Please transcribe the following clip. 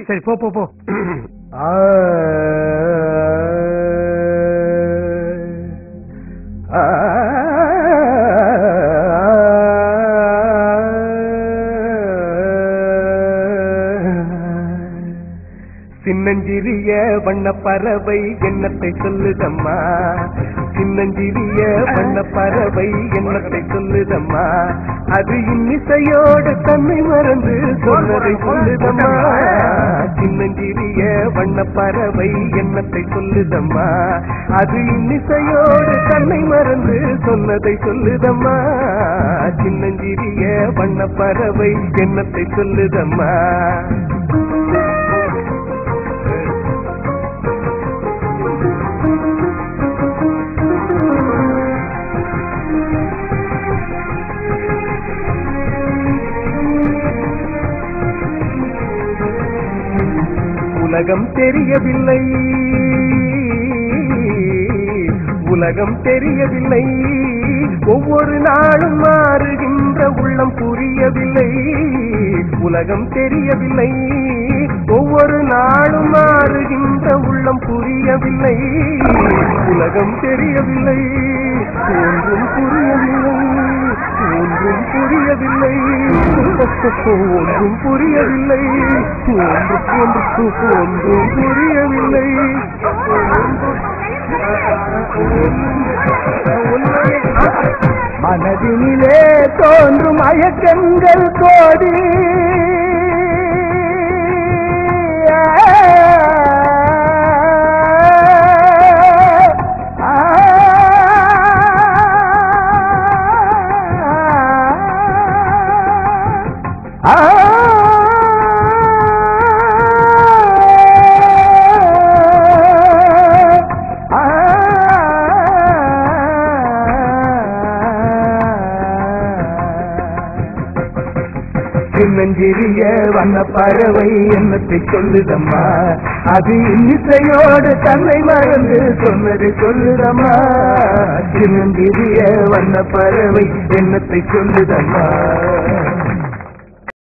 சரி போ போ போ. சின்னஞ்சிறிய வண்ண பறவை எண்ணத்தை சொல்லுதம்மா, சின்னஞ்சிறிய வண்ண பறவை எண்ணத்தை சொல்லுதம்மா, அது இன்னிசையோடு தன்னை மறந்து சொன்னதை சொல்லுதம்மா. சின்னஞ்சிறிய வண்ண பறவை எண்ணத்தை சொல்லுதம்மா, அது இன்னிசையோடு தன்னை மறந்து சொன்னதை சொல்லுதம்மா. சின்னஞ்சிறிய வண்ண பறவை எண்ணத்தை சொல்லுதம்மா. உலகம் தெரியவில்லை, உலகம் தெரியவில்லை, ஒவ்வொரு நாளும் மாறுகின்ற உள்ளம் புரியவில்லை. உலகம் தெரியவில்லை, ஒவ்வொரு நாளும் மாறுகின்ற உள்ளம் புரியவில்லை. உலகம் தெரியவில்லை, ஒன்றும் புரியவில்லை, ஒன்றும் புரியவில்லை, ஒன்றும் புரியவில்லை, ஒன்றும் புரியவில்லை. மனதினிலே தோன்றும் மயக்கங்கள் கோடி, சின்னஞ்சிறிய வண்ண பறவை எண்ணத்தை சொல்லுதம்மா, அது இன்னிசையோடு தன்னை மறந்து சொன்னதை சொல்லுதம்மா. சின்னஞ்சிறிய வண்ண பறவை எண்ணத்தை சொல்லுதம்மா.